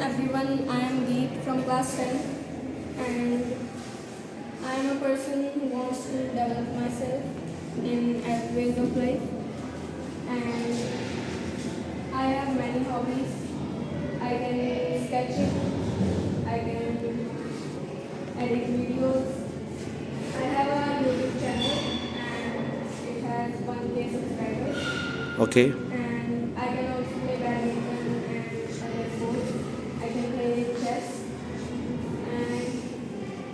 everyone, I am Geet from class 10 and I am a person who wants to develop myself in every ways of life and I have many hobbies. I can sketch it, I can edit videos. I have a YouTube channel and it has 1K subscribers Okay. and I can also play badminton and other sports. I can play chess and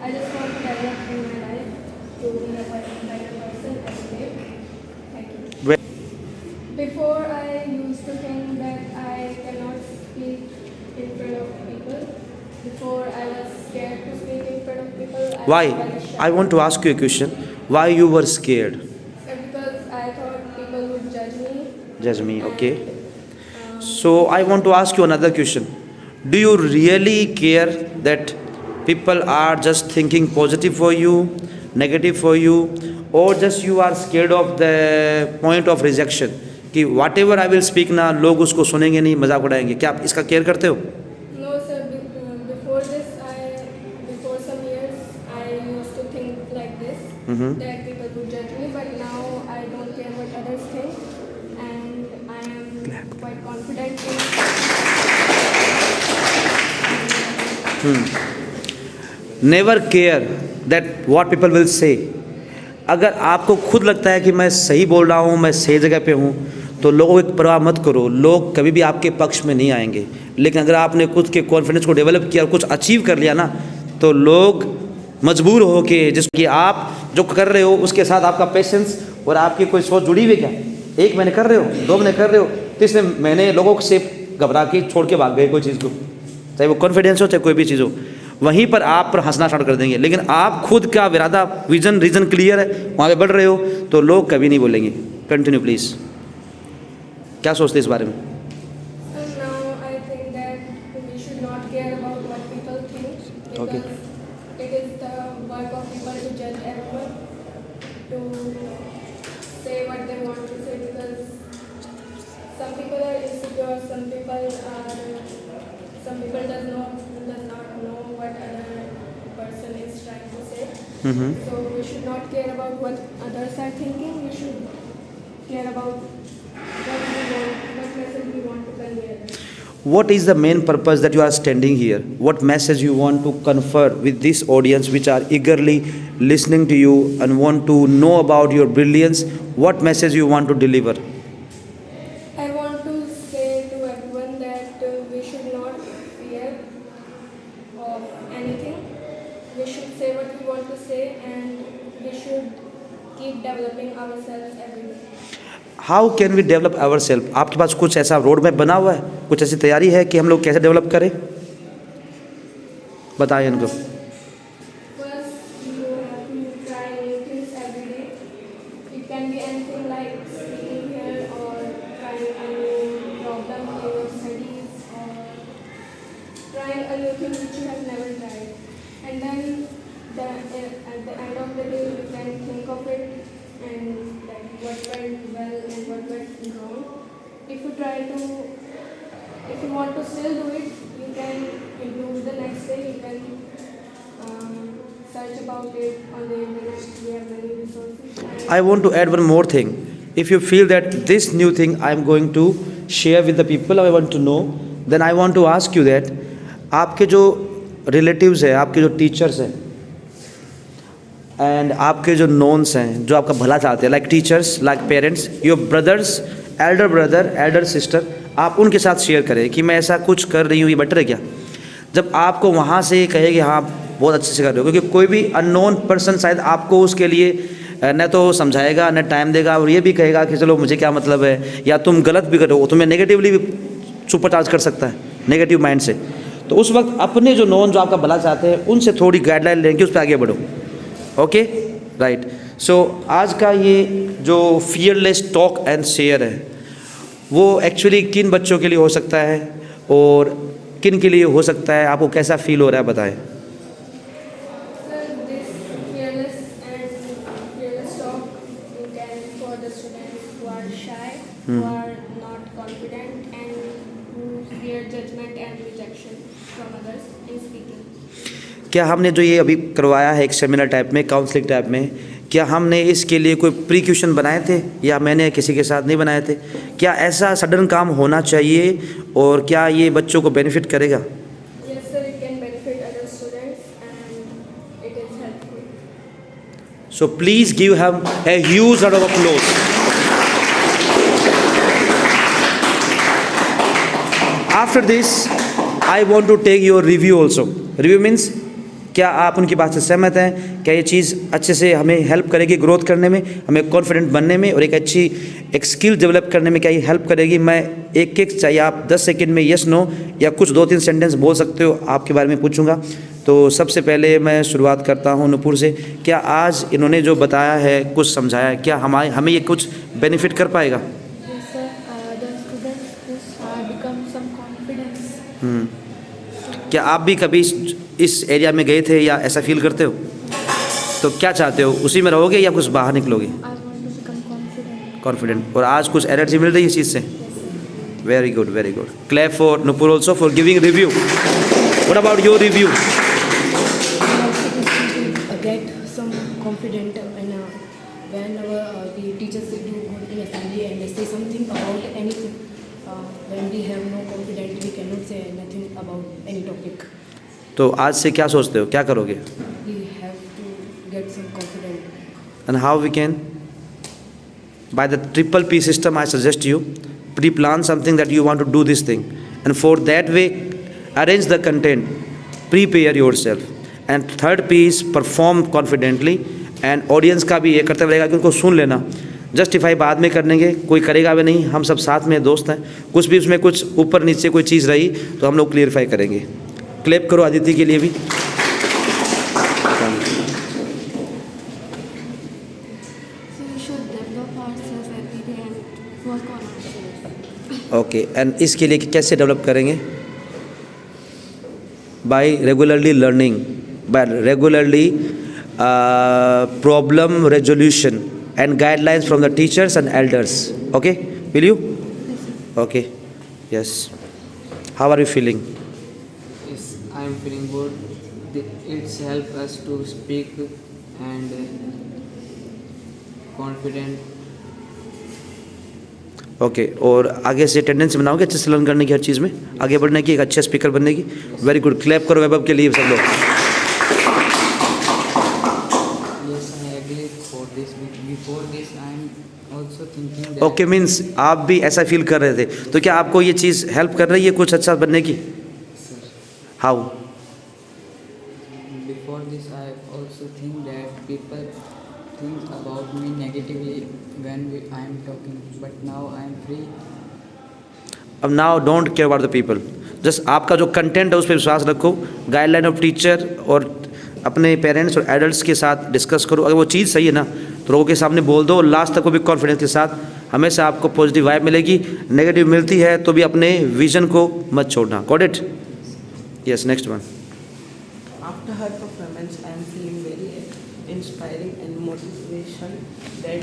I just want to develop in my life to be a better person every day. Thank you. Well, Before I used to think that I cannot speak in front of people. Before I was scared to speak in front of people. I why? was very shy. I want to ask you a question. Why you were scared? Because I thought people would judge me. Judge me, okay. Um, So I want to ask you another question. Do you really care that people are just thinking positive for you, negative for you, or just you are scared of the point of rejection? कि whatever I will speak ना लोग उसको सुनेंगे नहीं, मजाक उड़ाएंगे. क्या आप इसका केयर करते हो? No, sir. Before this, before some years, I used to think like this that people would judge me. But now I don't care what others think, and I am quite confident in. Never care that what people will say. अगर आपको खुद लगता है कि मैं सही बोल रहा हूँ, मैं सही जगह पे हूँ, तो लोगों की परवाह मत करो. लोग कभी भी आपके पक्ष में नहीं आएंगे. लेकिन अगर आपने खुद के कॉन्फिडेंस को डेवलप किया और कुछ अचीव कर लिया ना, तो लोग मजबूर हो के जिसकी आप जो कर रहे हो उसके साथ आपका पेशेंस और आपकी कोई सोच जुड़ी हुई क्या. 1 महीने कर रहे हो, 2 महीने कर रहे हो, तीसरे महीने लोगों से घबरा के छोड़ के भाग गए कोई चीज़ को, चाहे वो कॉन्फिडेंस हो चाहे कोई भी चीज़ हो. वहीं पर आप पर हंसना स्टार्ट कर देंगे. लेकिन आप खुद का इरादा विजन रीजन क्लियर है, वहाँ पे बढ़ रहे हो, तो लोग कभी नहीं बोलेंगे. Continue please. क्या सोचते हैं इस बारे में? So now I think that we should not care about what people think because Okay. it is the work of people to judge everyone, to say what they want to say because some people are insecure, some people does not know what other person is trying to say. So we should not care about what others are thinking. We should care about what message we want to convey. What is the main purpose that you are standing here? What message you want to confer with this audience which are eagerly listening to you and want to know about your brilliance? What message you want to deliver? I want to say to everyone that we should not fear of anything. We should say what we want to say and we should keep developing ourselves every day. How can we develop our self? आपके पास कुछ ऐसा road map बना हुआ है, कुछ ऐसी तैयारी है कि हम लोग कैसे डेवलप करें? बताइए इनको. First, you have to try new things every day. It can be anything like speaking here or trying a new problem in your studies or trying a new thing which you have never tried. And then at the end of the day, you can think of it and like what went well and what went wrong. If you want to still do it, you can improve the next day. You can search about it on the internet. We have many resources. And I want to add one more thing. If you feel that this new thing I am going to share with the people I want to know, then I want to ask you that आपके जो relatives हैं, आपके जो teachers हैं and आपके जो नोन्स हैं जो आपका भला चाहते हैं, like teachers, like parents, your brothers, Elder brother, Elder sister, आप उनके साथ शेयर करें कि मैं ऐसा कुछ कर रही हूँ, ये बेटर है क्या. जब आपको वहाँ से कहे कि हाँ बहुत अच्छे से कर रहे हो, क्योंकि कोई भी अननोन पर्सन शायद आपको उसके लिए न तो समझाएगा न टाइम देगा और ये भी कहेगा कि चलो मुझे क्या मतलब है, या तुम गलत भी करो, तुम्हें नेगेटिवली भी सुपर चार्ज कर सकता है नेगेटिव माइंड से. तो उस वक्त अपने जो नोन जो आपका भला चाहते हैं उनसे थोड़ी गाइडलाइन लेंगे, उस पर आगे बढ़ो. Okay, right. सो आज का ये जो फियरलेस टॉक एंड शेयर है वो एक्चुअली किन बच्चों के लिए हो सकता है और किन के लिए हो सकता है, आपको कैसा फील हो रहा है बताएं. sir, this fearless talk you can for the students who are shy, who are not confident, and who fear judgment. judgment and rejection from others in speaking. क्या हमने जो ये अभी करवाया है एक सेमिनार टाइप में, काउंसलिंग टाइप में, क्या हमने इसके लिए कोई प्रिकॉशन बनाए थे या मैंने किसी के साथ नहीं बनाए थे? क्या ऐसा सडन काम होना चाहिए और क्या ये बच्चों को बेनिफिट करेगा? Yes, sir, it can benefit other students and it is helpful. So please give him a huge round of applause. After this, I want to take your review also. Review means क्या आप उनकी बात से सहमत हैं? क्या ये चीज़ अच्छे से हमें हेल्प करेगी ग्रोथ करने में, हमें कॉन्फिडेंट बनने में और एक स्किल डेवलप करने में क्या ये हेल्प करेगी? मैं एक चाहिए आप 10 सेकंड में यस नो या कुछ 2-3 सेंटेंस बोल सकते हो, आपके बारे में पूछूंगा। तो सबसे पहले मैं शुरुआत करता हूँ नूपुर से। क्या आज इन्होंने जो बताया है, कुछ समझाया है, क्या हमें ये कुछ बेनिफिट कर पाएगा? Yes, sir. The students who become some confidence. क्या आप भी कभी इस एरिया में गए थे या ऐसा फील करते हो? तो क्या चाहते हो, उसी में रहोगे या कुछ बाहर निकलोगे? I want to become confident. Confident. और आज कुछ एनर्जी मिल रही है इस चीज़ से? Very good, very good. Clap for Nupur also for giving review. What about your review? Get some confident whenever the teachers do good in assembly and they say something about anything. When we have no confidence, we cannot say nothing about any topic. तो आज से क्या सोचते हो, क्या करोगे? We have to get some confidence. And how we can? By the triple P system, I suggest you pre-plan something that you want to do this thing, and for that way, arrange the content, prepare yourself, and third P is perform confidently, and audience का भी ये कर्तव्य रहेगा कि उनको सुन लेना। Justify बाद में करेंगे, कोई करेगा भी नहीं, हम सब साथ में दोस्त हैं। कुछ भी उसमें कुछ ऊपर नीचे कोई चीज़ रही तो हम लोग क्लियरफाई करेंगे। क्लैप करो आदित्य के लिए भी। So we should develop ourselves every day and work on ourselves. Okay, and इसके लिए कैसे डेवलप करेंगे? By regularly learning, by regularly problem resolution and guidelines from the teachers and elders. Okay, will you? Okay, yes. How are you feeling? Yes, I am feeling good. It's help us to speak and confident. Okay, और आगे से tendency बनाओगे अच्छे से learn करने की, हर चीज़ में आगे बढ़ने की, एक अच्छे स्पीकर बनने की। वेरी गुड, क्लैप करो वैभव के लिए सब लोग। Yes, I agree for this. Before this, I am also thinking that. Okay, means आप भी ऐसा फील कर रहे थे, तो क्या आपको ये चीज़ हेल्प कर रही है कुछ अच्छा बनने की? Sir, how? before this, I also think that people think about me negatively when I am talking. But now I am free. अब now don't care about the people, just आपका जो कंटेंट है उस पर विश्वास रखो, गाइडलाइन ऑफ टीचर और अपने पेरेंट्स और एडल्ट्स के साथ डिस्कस करो। अगर वो चीज़ सही है ना तो लोगों के सामने बोल दो, और लास्ट तक वो भी कॉन्फिडेंस के साथ। हमेशा आपको पॉजिटिव वाइब मिलेगी, नेगेटिव मिलती है तो भी अपने विजन को मत छोड़ना। Got it? Yes, next one. After her performance, I am feeling very inspiring and motivation that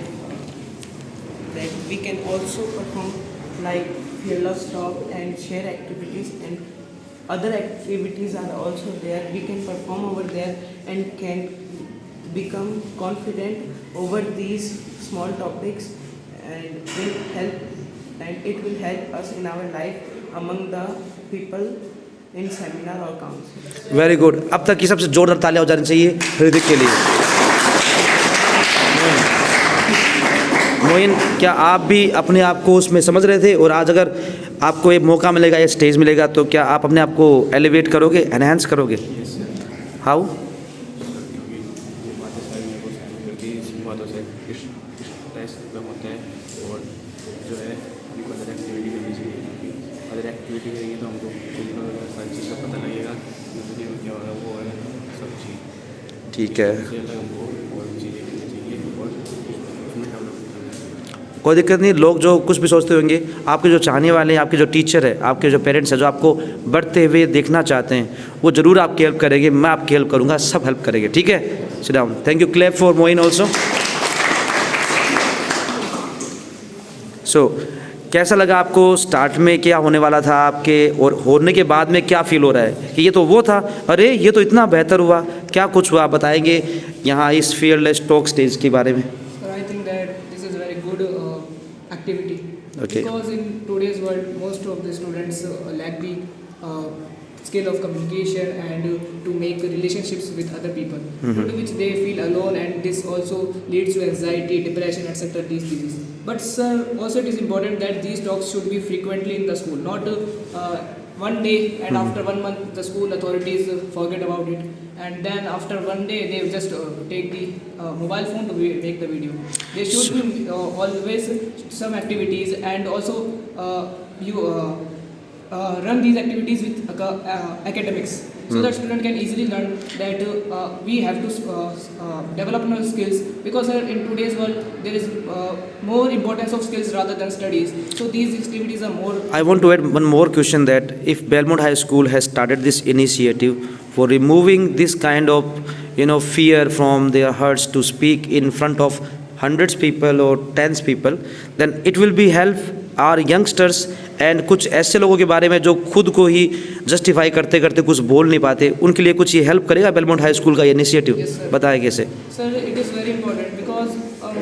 we can also perform like fearless talk and share activities, and other activities are also there. We can perform over there and can become confident over these small topics, and it will help us in our life among the people in seminar or council. Very good. अब तक की सबसे जोरदार तालियां हो जानी चाहिए हृदय के लिए। मोइन, क्या आप भी अपने आप को उसमें समझ रहे थे, और आज अगर आपको एक मौका मिलेगा या स्टेज मिलेगा तो क्या आप अपने आप को एलिवेट करोगे, एनहांस करोगे? हाउ? बातों से होता है, और जो है हमको अदर एक्टिविटी करनी चाहिए। अदर एक्टिविटी करेंगे तो हमको सारी चीज़ का पता लगेगा, दुनिया में क्या हो रहा है, वो है सब चीज़। ठीक है, इससे अलग हमको और चीज़ें करनी चाहिए और उसमें डेवलप करना है। कोई दिक्कत नहीं। लोग जो कुछ भी सोचते होंगे, आपके जो चाहने वाले हैं, आपके जो टीचर है, आपके जो पेरेंट्स हैं, जो आपको बढ़ते हुए देखना चाहते हैं, वो ज़रूर आपकी हेल्प करेंगे, मैं आपकी हेल्प करूँगा, सब हेल्प करेंगे। ठीक है, sit down. Thank you. Clap for Moin also. So कैसा लगा आपको? स्टार्ट में क्या होने वाला था आपके, और होने के बाद में क्या फील हो रहा है कि ये तो वो था, अरे ये तो इतना बेहतर हुआ? क्या कुछ हुआ, बताएंगे यहाँ इस फियरलेस टॉक स्टेज के बारे में? So I think that this is very good activity. Okay. Because in today's world, most of the students lack the skill of communication and to make relationships with other people, due to which they feel alone, and this also leads to anxiety, depression, etc. These diseases. But sir, also it is important that these talks should be frequently in the school, not one day and after 1 month the school authorities forget about it, and then after 1 day they just take the mobile phone to make the video. There should be always some activities, and also you run these activities with academics, so that student can easily learn that we have to develop our skills, because in today's world there is more importance of skills rather than studies. So these activities are more. I want to add one more question, that if Belmont High School has started this initiative for removing this kind of fear from their hearts to speak in front of hundreds people or tens people, then it will be help our youngsters and कुछ ऐसे लोगों के बारे में जो खुद को ही justify करते करते कुछ बोल नहीं पाते, उनके लिए कुछ ये हेल्प करेगा बेलमोंट हाई स्कूल का ये इनिशिएटिव? Yes, sir. बताएं कैसे? Sir, it is very important because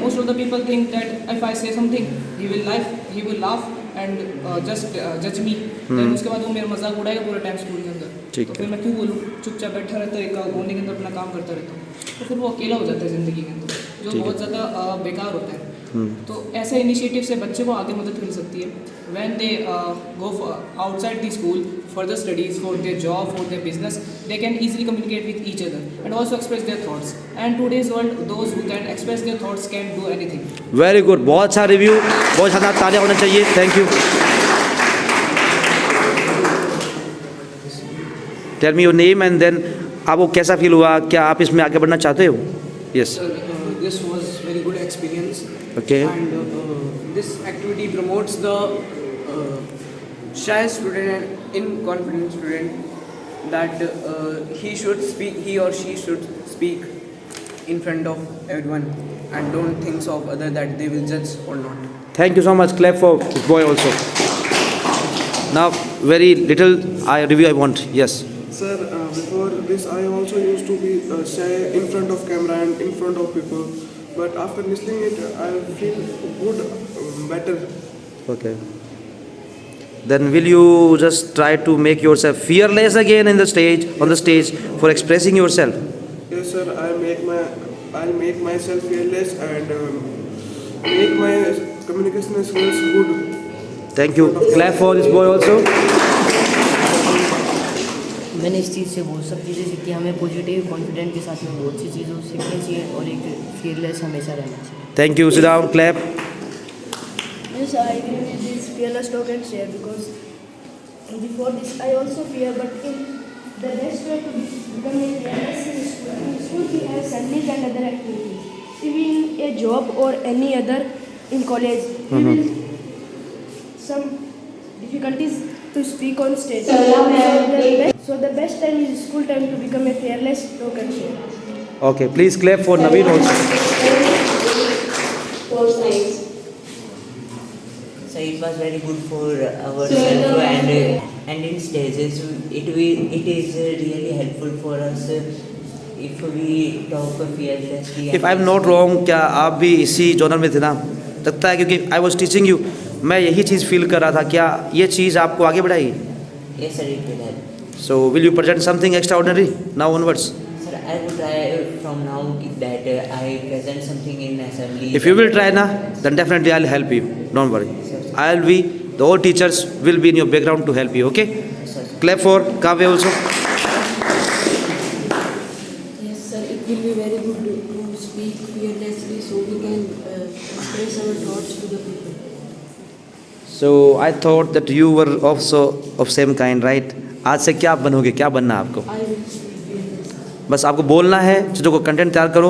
most of the people think that if I say something, he will laugh and just judge me. Then उसके बाद वो मेरा मजाक उड़ाएगा पूरा टाइम स्कूल के अंदर. ठीक तो है. फिर मैं क्यों बोलूँ? चुपचाप बैठा रहता है, एक कोने के अंदर अपना काम करता रहता हूँ. तो फिर वो अकेला हो जाता है ज़िंदगी के अंदर, जो बहुत ज़्यादा बेकार होता है. तो ऐसे इनिशिएटिव से बच्चे को आगे मदद मिल सकती है. When they go outside the school for the studies, for their job, for their business, they can easily communicate with each other and also express their thoughts. And today's world, those who can express their thoughts can do anything. Very good, बहुत अच्छा review, बहुत ज़्यादा तालियां होना चाहिए. Thank you. Tell me your name and then आपको कैसा feel हुआ, क्या आप इसमें आगे बढ़ना चाहते हो? Yes. This was very good experience. Okay. And this activity promotes the shy student and inconfident student, that he or she should speak in front of everyone and don't think of other that they will judge or not. Thank you so much. Clap for this boy also. Now, very little review I want. Yes. Sir, before this I also used to be shy in front of camera and in front of people, but after listening it I feel good, better. Okay. Then will you just try to make yourself fearless again on the stage for expressing yourself? Yes sir, I'll make myself fearless and make my communication skills good. Thank you. Clap for this boy also. मैंने इस चीज़ से बहुत सब चीज़ें सीखी. हमें positive confident के साथ में बहुत सी चीज़ों सीखनी चाहिए और एक fearless हमेशा रहना चाहिए. Thank you. Sit down. Clap. Yes, I agree with this fearless talk and share, because before this I also fear, but in the best way to become a fearless in school we have assemblies and other activities. If in a job or any other in college, we will some difficulties to speak on stage. So the best time is school time to become a fearless talk and share. Okay. Please clap for Naveen also. So it was very good for ourselves, and in stages it is really helpful for us if we talk fearlessly. If I'm not wrong, क्या आप भी इसी genre में थे ना? लगता है क्योंकि I was teaching you, मैं यही चीज़ फील कर रहा था. क्या ये चीज़ आपको आगे बढ़ाई? Yes sir, it will help. So will you present something extraordinary now onwards? Sir, I will try from now that I present something in assembly. If you will try now, then definitely I'll help you. Don't worry. The all teachers will be in your background to help you. Okay? Sir. Clap for Kavya also. Yes, sir. It will be very good to speak fearlessly, so we can express our thoughts to the people. So I thought that you were also of same kind, right? आज से क्या बनोगे, क्या बनना है आपको? I will speak fearlessly. बस आपको बोलना है, चीज़ों को कंटेंट तैयार करो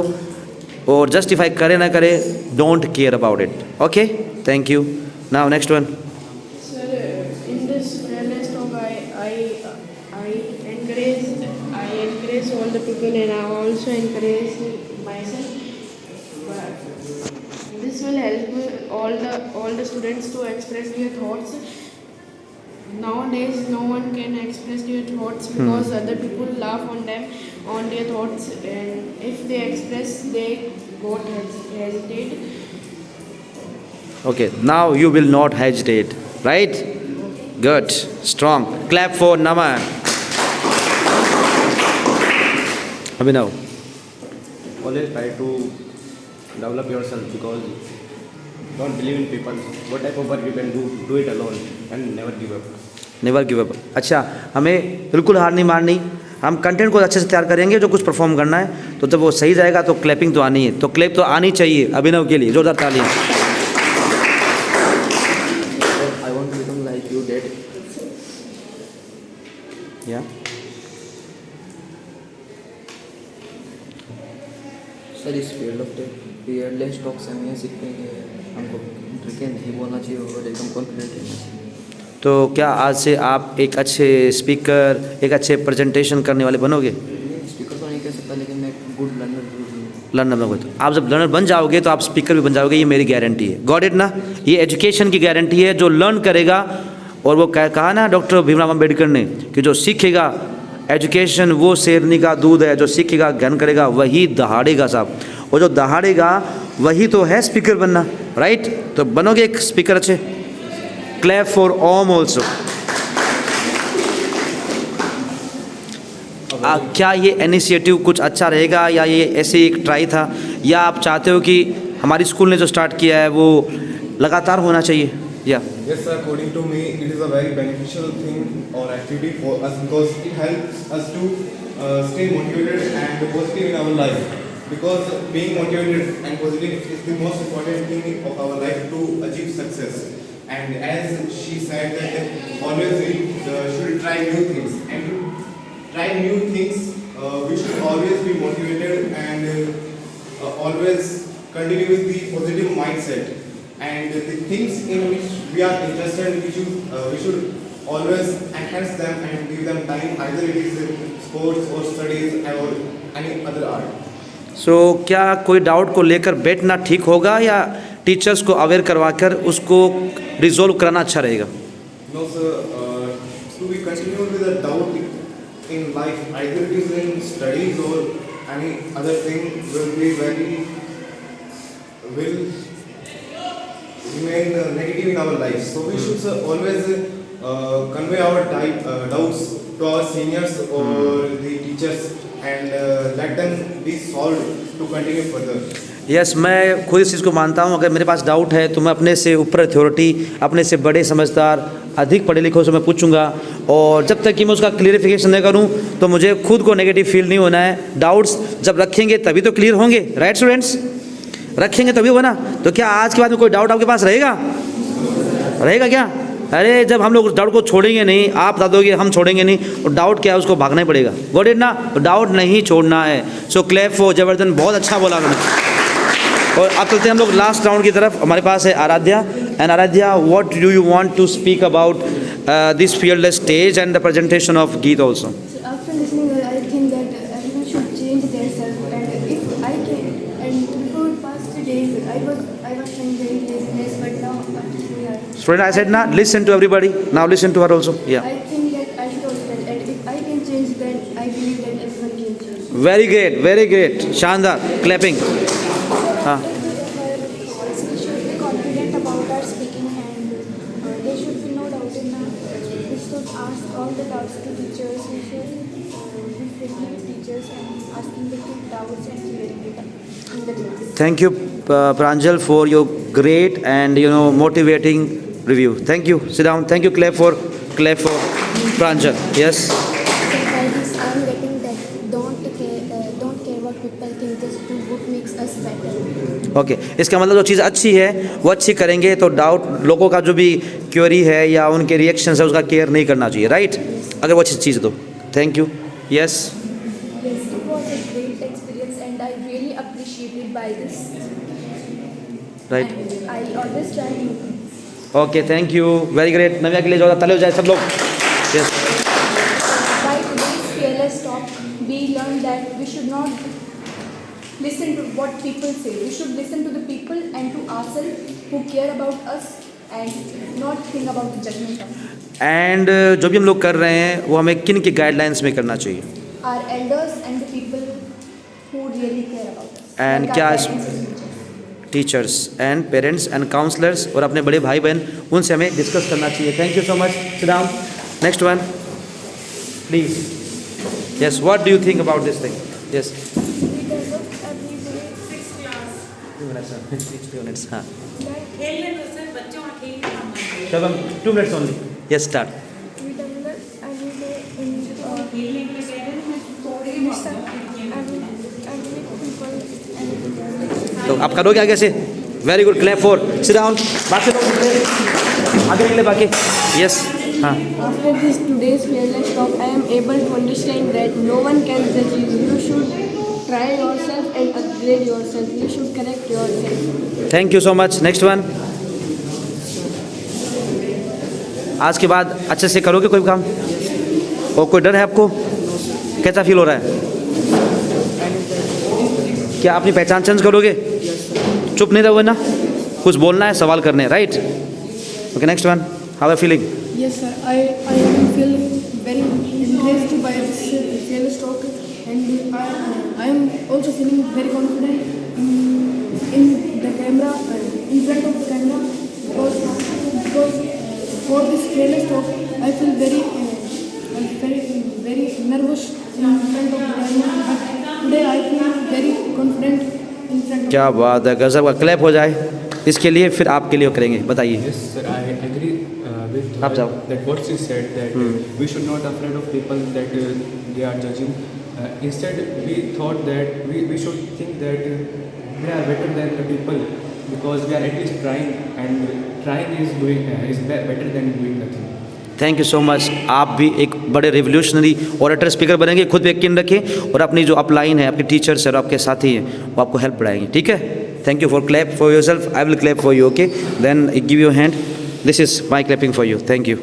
और जस्टिफाई करे ना करे, don't care about it. Okay? Thank you. Now next one. Sir, in this fearless talk, I encourage all the people, and I also encourage myself. But this will help all the students to express their thoughts. Nowadays, no one can express their thoughts because other people laugh on them, on their thoughts, and if they express, they got hesitate. Okay, now you will not hesitate, right? Good, strong. Clap for Naman. Abhinav. Always try to develop yourself because don't believe in people. What type of work you can do it alone and never give up. Never give up. अच्छा, हमें बिल्कुल हार नहीं मारनी. हम content को अच्छे से तैयार करेंगे, जो कुछ परफॉर्म करना है, तो जब वो सही जाएगा तो क्लैपिंग तो आनी है. तो क्लैप तो आनी चाहिए अभिनव के लिए. जोरदार तालियां. I want to become like you, Dad. Yeah. Sir इस फील्ड ऑफ फियरलेस टॉक से हमें सीखेंगे हमको ट्रिक नहीं बोलना चाहिए और एकदम कॉन्फिडेंट रहना चाहिए. तो क्या आज से आप एक अच्छे स्पीकर, एक अच्छे प्रेजेंटेशन करने वाले बनोगे? स्पीकर तो नहीं कह सकता लेकिन मैं गुड लर्नर जरूर हूँ. लर्नर बनोगे. तो आप जब लर्नर बन जाओगे तो आप स्पीकर भी बन जाओगे, ये मेरी गारंटी है. गॉट इट ना? ये एजुकेशन की गारंटी है. जो लर्न करेगा, और वो कहा ना डॉक्टर भीमराव अम्बेडकर ने कि जो सीखेगा, एजुकेशन वो शेरनी का दूध है, जो सीखेगा ज्ञान करेगा वही दहाड़ेगा साहब. और जो दहाड़ेगा वही तो है स्पीकर बनना, राइट? तो बनोगे एक स्पीकर अच्छे. Clap for Om also. क्या ये इनिशिएटिव कुछ अच्छा रहेगा या ये ऐसे एक ट्राई था, या आप चाहते हो कि हमारी स्कूल ने जो स्टार्ट किया है वो लगातार होना चाहिए? या Yes, sir. According to me, it is a very beneficial thing or activity for us because it helps us to stay motivated and positive in our life. Because being motivated and positive is the most important thing of our life to achieve success. And as she said that always we should try new things. And to try new things, we should always be motivated and always continue with the positive mindset. And the things in which we are interested, we should always enhance them and give them time. Either it is sports or studies or any other art. सो क्या कोई doubt को लेकर बैठना ठीक होगा या teachers को aware करवाकर उसको रिजोल्व कराना अच्छा रहेगा? No, sir. To be continued with a doubt in life, either it is in studies or any other thing, will remain negative in our lives. So we should always convey our doubts to our seniors or the teachers and let them be solved to continue further. Yes, मैं खुद इस चीज़ को मानता हूँ. अगर मेरे पास doubt है तो मैं अपने से ऊपर अथॉरिटी, अपने से बड़े समझदार, अधिक पढ़े लिखों से मैं पूछूंगा, और जब तक कि मैं उसका क्लियरिफिकेशन नहीं करूँ तो मुझे खुद को नेगेटिव फील नहीं होना है. डाउट्स जब रखेंगे तभी तो क्लियर होंगे, राइट स्टूडेंट्स? रखेंगे तभी होगा ना. तो क्या आज के बाद में कोई डाउट आपके पास रहेगा? रहेगा क्या? अरे जब हम लोग उस डाउट को छोड़ेंगे नहीं, आप बता दोगे हम छोड़ेंगे नहीं, और डाउट क्या है उसको भागना ही पड़ेगा. गॉट इट ना? तो डाउट नहीं छोड़ना है. सो क्लैप फॉर जबरदस्त, बहुत अच्छा बोला उन्होंने. और अब चलते हैं हम लोग लास्ट राउंड की तरफ. हमारे पास है Aaradhya. And Aaradhya, what do you want to speak about this fearless stage and the presentation of Geet also? After listening, I think that everyone should change their self, and if I can, and before past days, I was showing very laziness, but now yeah. Student, I said na, listen to everybody. Now listen to her also. Yeah. I think that I should also that, and if I can change, then I believe that everyone can change. Very great, very great. शानदार. Clapping. हाँ. We should be confident about our speaking, and there should be no doubt in that. We should ask all the doubts to teachers. We should be friendly with teachers and asking them to doubts and clearing it in the class. Thank you, Pranjal, for your great and motivating review. Thank you. Sit down. Thank you. Clap for Pranjal. Yes. By this, I am getting that don't care what people think. Just do what makes us better. Okay, इसका मतलब जो चीज़ अच्छी है वो अच्छी करेंगे, तो doubt लोगों का जो भी क्वेरी है या उनके रिएक्शन है उसका केयर नहीं करना चाहिए, राइट? अगर वो अच्छी चीज़ है तो. Thank you. Yes. Yes, it was a great experience, and I really appreciated by this. Right. And I always try new things. Okay, thank you. Very great. Navya के लिए जो ताली हो जाए सब लोग. Yes. By today's fearless talk, we learned that we should not listen to what people say. We should listen to the people and to ourselves who care about us and not think about the judgment of them. And जो भी हम लोग कर रहे हैं वो हमें किन के गाइडलाइंस में करना चाहिए? Our elders and the people who really care about us. And Like क्या our parents and teachers. Teachers and parents and counsellors और अपने बड़े भाई बहन उनसे हमें डिस्कस करना चाहिए. Thank you so much. Sit down. Next one please. Yes, what do you think about this thing? Yes, 2 minutes. हाँ, चलो 2 minutes only. Yes, start. We develop every day in तो आप करोगे आगे से? Very good. Clap for. Sit down. बाकी लोग आगे निकले बाकी. यस. हाँ. After this today's fearless talk, I am able to understand that no one can judge you. You should try yourself and upgrade yourself. You should correct yourself. Thank you so much. Next one. आज के बाद अच्छे से करोगे कोई काम? और कोई डर है आपको? कैसा फील हो रहा है? क्या अपनी पहचान चेंज करोगे? चुप नहीं रहोगे ना? कुछ बोलना है, सवाल करने हैं, right? Okay, next one. How are feeling? Yes, sir. I am feeling very impressed by this fearless talk, and I am also feeling very confident in the camera, in front of the camera, because for this fearless talk, I feel very nervous in front of the camera. But today I feel very confident in front of. क्या बात है, गजब का. Clap हो जाए इसके लिए, फिर आपके लिए करेंगे. बताइए. Yes, sir, I agree with आप जाओ. that what she said, that we should not afraid of people that they are judging. Instead, we thought that we should think that we are better than the people because we are at least trying, and trying is better than doing nothing. Thank you so much. आप भी एक बड़े revolutionary orator speaker बनेंगे. खुद पे यकीन रखें और अपनी जो अपलाइन है, आपके टीचर्स और आपके साथी हैं, वो आपको हेल्प बढ़ाएंगे. ठीक है. Thank you for clap for your self. I will clap for you. Okay, then give your hand. This is my clapping for you. Thank you.